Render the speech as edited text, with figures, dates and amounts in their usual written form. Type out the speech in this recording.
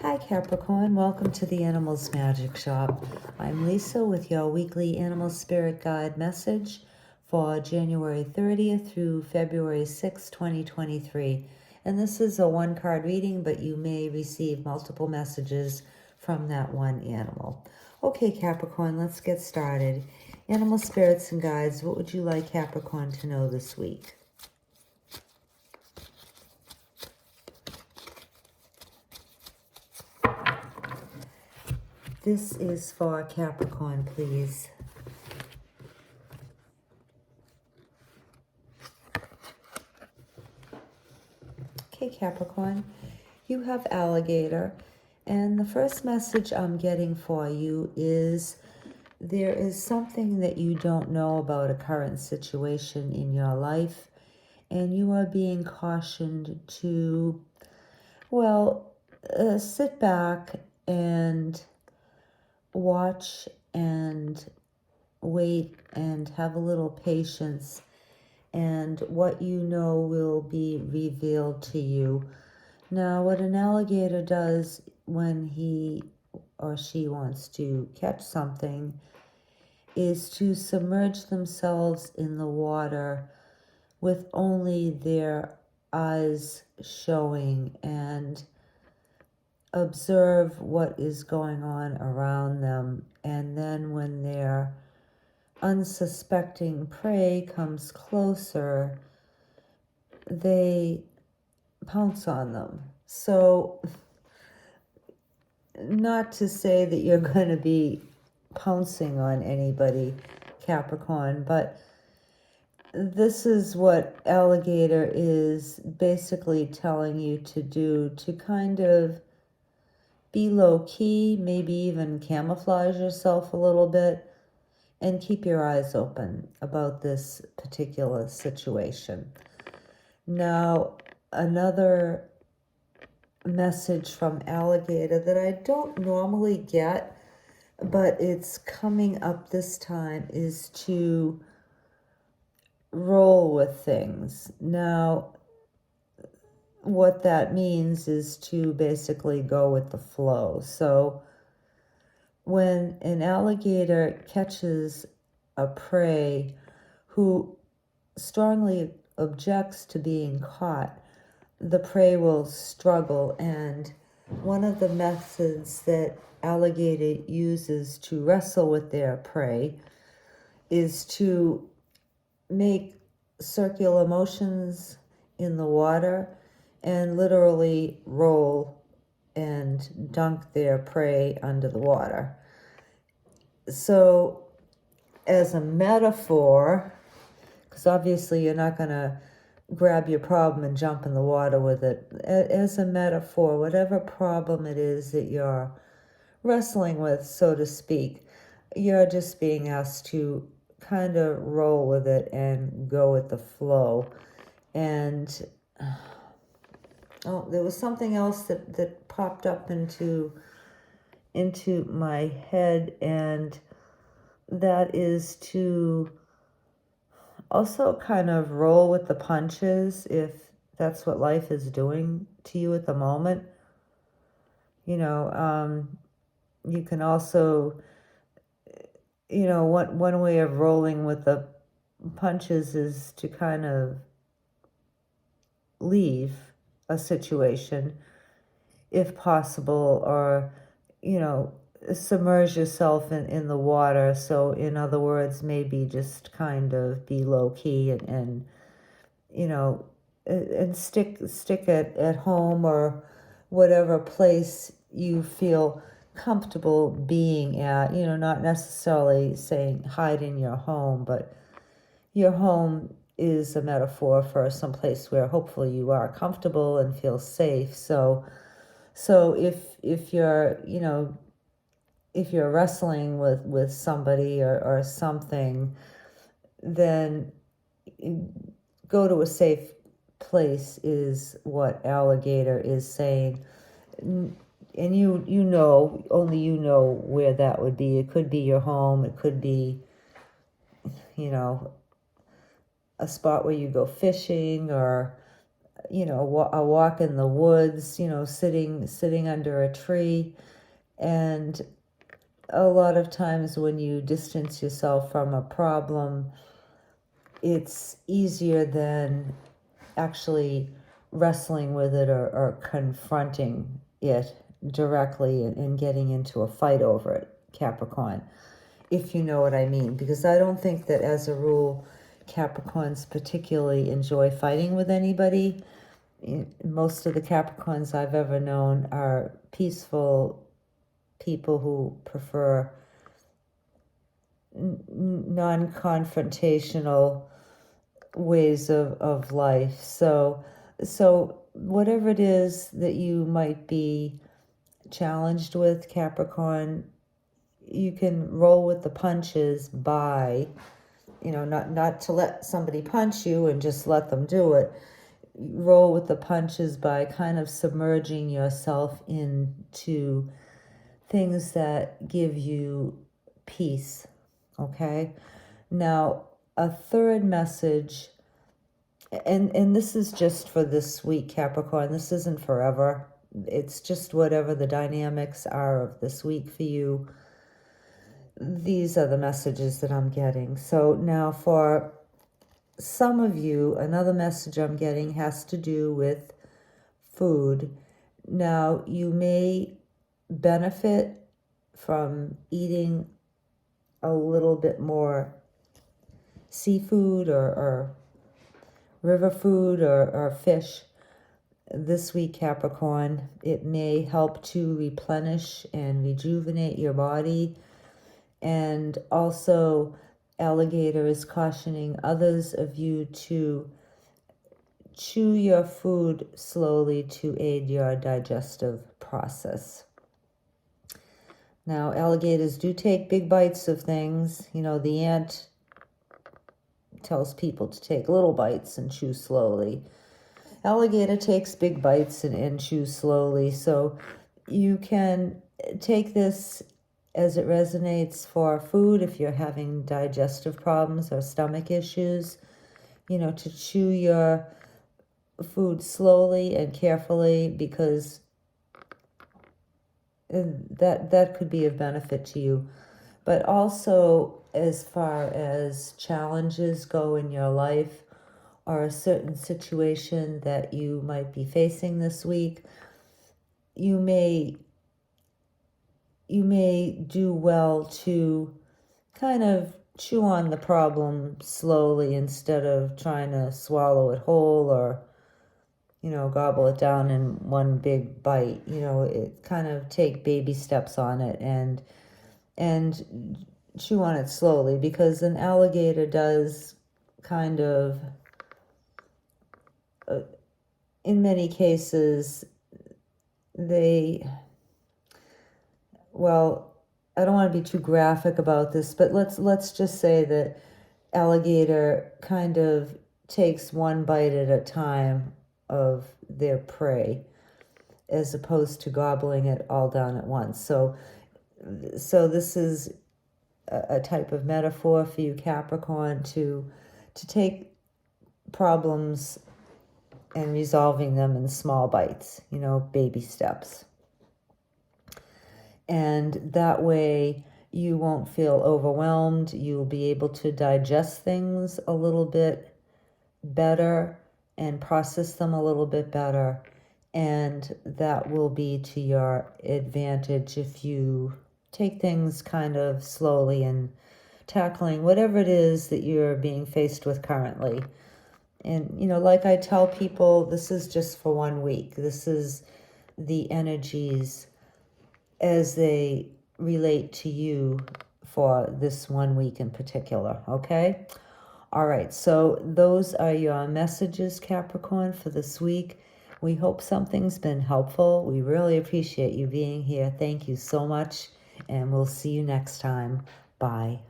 Hi Capricorn, welcome to the Animals Magic Shop. I'm Lisa with your weekly Animal Spirit Guide message for January 30th through February 6, 2023. And this is a one-card reading, but you may receive multiple messages from that one animal. Okay, Capricorn, let's get started. Animal Spirits and Guides, what would you like Capricorn to know this week? This is for Capricorn, please. Okay, Capricorn, you have alligator, and the first message I'm getting for you is there is something that you don't know about a current situation in your life, and you are being cautioned to, sit back and watch and wait and have a little patience, and what you know will be revealed to you. Now, what an alligator does when he or she wants to catch something is to submerge themselves in the water with only their eyes showing and observe what is going on around them. And then when their unsuspecting prey comes closer, they pounce on them. So, not to say that you're going to be pouncing on anybody, Capricorn, but this is what alligator is basically telling you to do, to kind of be low-key, maybe even camouflage yourself a little bit, and keep your eyes open about this particular situation. Now, another message from alligator that I don't normally get, but it's coming up this time, is to roll with things. Now, what that means is to basically go with the flow. So when an alligator catches a prey who strongly objects to being caught, the prey will struggle. And one of the methods that alligator uses to wrestle with their prey is to make circular motions in the water and literally roll and dunk their prey under the water. So as a metaphor, because obviously you're not going to grab your problem and jump in the water with it. As a metaphor, whatever problem it is that you're wrestling with, so to speak, you're just being asked to kind of roll with it and go with the flow. And there was something else that popped up into my head, and that is to also kind of roll with the punches if that's what life is doing to you at the moment. You can also, one way of rolling with the punches is to kind of leave a situation if possible, or, submerge yourself in the water. So in other words, maybe just kind of be low-key and stick at home or whatever place you feel comfortable being at, not necessarily saying hide in your home, but your home is a metaphor for some place where hopefully you are comfortable and feel safe. So if you're, if you're wrestling with somebody or something, then go to a safe place is what alligator is saying. And only you know where that would be. It could be your home. It could be, a spot where you go fishing, or a walk in the woods, sitting under a tree. And a lot of times when you distance yourself from a problem, it's easier than actually wrestling with it or confronting it directly and getting into a fight over it, Capricorn, if you know what I mean. Because I don't think that, as a rule, Capricorns particularly enjoy fighting with anybody. Most of the Capricorns I've ever known are peaceful people who prefer non-confrontational ways of life. So whatever it is that you might be challenged with, Capricorn, you can roll with the punches by, not to let somebody punch you and just let them do it. Roll with the punches by kind of submerging yourself into things that give you peace, okay? Now, a third message, and this is just for this week, Capricorn. This isn't forever. It's just whatever the dynamics are of this week for you. These are the messages that I'm getting. So now for some of you, another message I'm getting has to do with food. Now, you may benefit from eating a little bit more seafood or river food or fish this week, Capricorn. It may help to replenish and rejuvenate your body. And also, Alligator is cautioning others of you to chew your food slowly to aid your digestive process. Now, alligators do take big bites of things. The ant tells people to take little bites and chew slowly. Alligator takes big bites and chews slowly. So you can take this as it resonates for food if you're having digestive problems or stomach issues, to chew your food slowly and carefully, because that could be of benefit to you. But also, as far as challenges go in your life or a certain situation that you might be facing this week, you may do well to kind of chew on the problem slowly instead of trying to swallow it whole or, gobble it down in one big bite. It kind of take baby steps on it and chew on it slowly, because an alligator does kind of, in many cases, I don't want to be too graphic about this, but let's just say that alligator kind of takes one bite at a time of their prey, as opposed to gobbling it all down at once. So this is a type of metaphor for you, Capricorn, to take problems and resolving them in small bites, baby steps. And that way you won't feel overwhelmed. You'll be able to digest things a little bit better and process them a little bit better. And that will be to your advantage if you take things kind of slowly and tackling whatever it is that you're being faced with currently. And, like I tell people, this is just for 1 week. This is the energies as they relate to you for this 1 week in particular, okay? All right, so those are your messages, Capricorn, for this week. We hope something's been helpful. We really appreciate you being here. Thank you so much, and we'll see you next time. Bye.